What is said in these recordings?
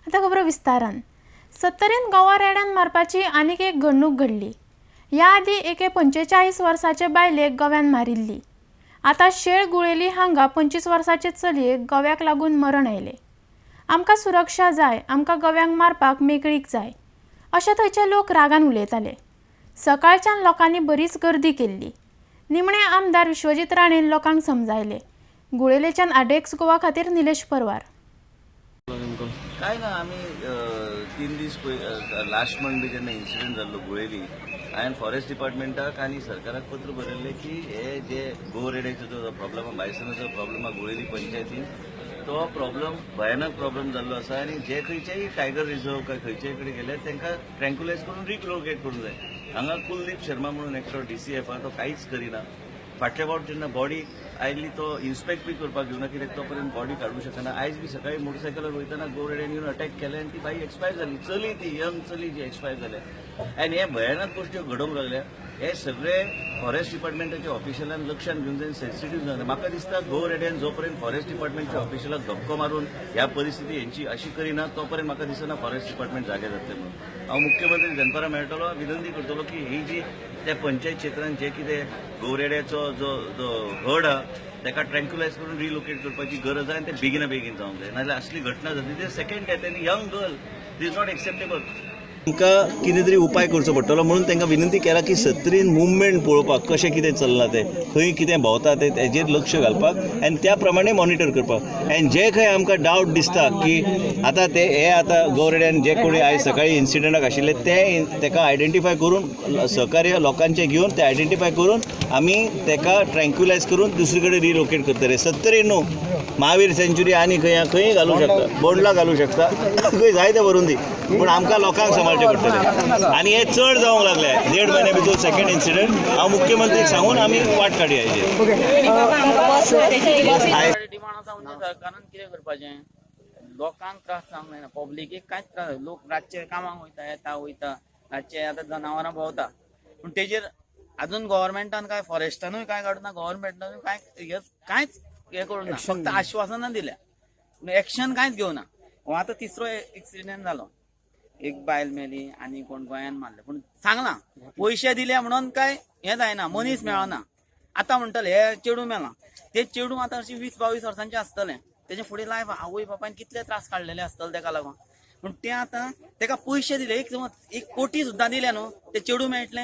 आता खबर विस्तारान 70 गोवा रेड्यान मारपाची आनीक एक घडणूक घडली। ह्या आदी एके 45 वर्साचे बायलेक गोव्यान मारिल्ली। आता शेळ गुळेली हांगा 25 वर्साचे चलयेक गोव्याक लागून मरण आयले। आमकां सुरक्षा जाय, आमकां गोव्यांक मारपाक मेकळीक जाय अशें थंयचे लोक रागान उलयताले। सकाळच्यान लोकांनी बरीच गर्दी केल्ली। निमणे आमदार विश्वजीत राणेन लोकांक समजायले। गुळेलेच्यान आडेक्स गोवा खातीर निलेश परवार। काय ना आम्ही 3 दीस लास्ट मंथ बी जेन्ना इन्सिडेंट जाल्लो गुळेली हांवें फॉरेस्ट डिपार्टमेंटाक आनी सरकाराक पत्र बरयल्लें की हे जे गो रेड्याचो जो प्रॉब्लम बायसनाचो प्रॉब्लम गुळेली पंचायतीन तो प्रॉब्लम भयानक प्रॉब्लम जाल्लो आसा आनी जे खंयचेय टायगर रिझर्व काय खंयचेय कडेन गेले तांकां ट्रँक्युलायज करून रिलोकेट करूंक जाय। हांगा कुलदीप शर्मा म्हणून एकटो DCF तो कांयच करिना। फाटल्या फावट जेन्ना बॉडी आयिल्ली तो इन्स्पेक्ट बी करपाक घेवना कित्याक तो पर्यंत बॉडी काडूंक शकना। आयज बी सकाळी मोटरसायकलार वयतना गो रेड्यान येवन अटॅक केले आनी ती बाई एक्सपायर जाली। चली ती यंग चली जी एक्सपायर जाल्या आनी हे भयानक गोश्टी घडोवंक लागल्या। हे सगळे फॉरेस्ट डिपार्टमेंटाच्या ऑफिशियलान लक्षात घेवन जाय, सेन्सिटीव जावन। म्हाका दिसता गो रेड्यान जो पर्यंत फॉरेस्ट डिपार्टमेंटच्या ऑफिशियलाक धक्को मारून ह्या परिस्थिती हेंची अशी करिना तो पर्यंत म्हाका दिसना फॉरेस्ट डिपार्टमेंट जागे जातले म्हणून। हांव मुख्यमंत्री दनपारां मेळटलो, विनंती करतलो की ही जी त्या पंचायत क्षेत्रांत जे कितें गो रेड्याचो जो हड आहा ताका ट्रँक्युलायज करून रिलोकेट करपाची गरज आहे आणि ते बेगिना बेगीन जावंक जाय। नाजाल्यार असली घटना जातली ते second death any young girl this is not acceptable. तांकां कितें तरी उपाय करचो पडटलो म्हणून तांकां विनंती केला की सत्रीन मुवमेंट पळोवपाक कशें कितें चल्लां तें, खंय कितें भोंवता तें तेजेर लक्ष घालपाक आनी त्या प्रमाणे मॉनिटर करपाक। आनी जे खंय आमकां डावट दिसता की आतां ते हे आतां गो रेड्यान जे कोणी आयज सकाळी इन्सिडंटाक आशिल्ले ताका आयडेंटिफाय करून सहकार्य लोकांचे घेवन ते आयडेंटिफाय करून आमी ताका ट्रँक्युलायज करून दुसरे कडेन रिलोकेट करतले। 70 न्हू, महावीर सेंच्युरी आनी खंय घालूंक शकता, बोंडला घालूंक शकता, खंय जाय तें व्हरून दी, पूण आमकां लोकांक सांबाळचें पडटलें। आनी हे चड जावंक लागले 1.5 म्हयने भितर सेकंड इन्सिडंट। हांव मुख्यमंत्रीक सांगून आमी वाट काडया हेजेर। डिमांड आसा म्हणजे सरकारान कितें करपाचें, लोकांक त्रास जावंक जायना, पब्लिकेक कांयच त्रास। लोक रातचे कामाक वयता, येता वयता, रातचे आतां जनावरां भोंवता, पूण तेजेर अजून गव्हर्मेंटान काय फॉरेस्टानूय काय काडूना, गव्हर्मेंटानूय कांयच हे करूना, फक्त आश्वासनां दिल्या, एक्शन कांयच घेवना। हो आतां तिसरो एक्सिडेंट जालो, एक बायल मेली आनी कोण गोंयान मारले, पूण सांगला पयशे दिले म्हणून काय हे जायना, मनीस मेळना। आतां म्हणटले हे चेडू मेला, ते चेडू आतां अशी 20-22 वर्सांचे आसतले, तेजे फुडें लायफ आवय बापायन कितले त्रास काडलेले आसतले ताका लागून। पूण ते आतां ताका पयशे दिले, एक समज 1 कोटी सुद्दां दिले न्हू, ते चेडू मेळटले।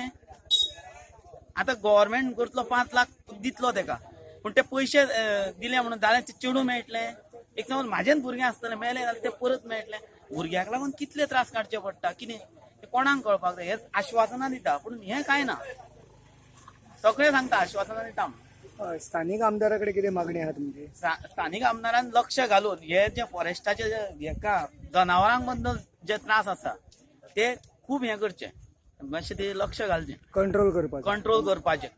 आतां गव्हर्मेंट करतलो 5 लाख दितलो ताका, पूण ते पयशे दिले म्हणून जाल्यार ते चेडू मेळटले। एक समज म्हाजेच भुरगें आसतले, मेले जाल्यार ते परत मेळटले। भुरग्याक लागून कितले त्रास काडचे पडटा, कितें ते कोणाक कळपाक जाय। हे आश्वासनां दिता पूण हे काय ना, सगळे सांगता आश्वासनां दिता। स्थानिक आमदाराकडे किती मागणी आहात तुमची? स्थानिक आमदारान लक्ष घालून हे जे फॉरेस्टाचे हेका जनावरांक बद्दल जे त्रास आसा ते खूब हे करचे, मातशें ते लक्ष घालचें, कंट्रोल करपाचें।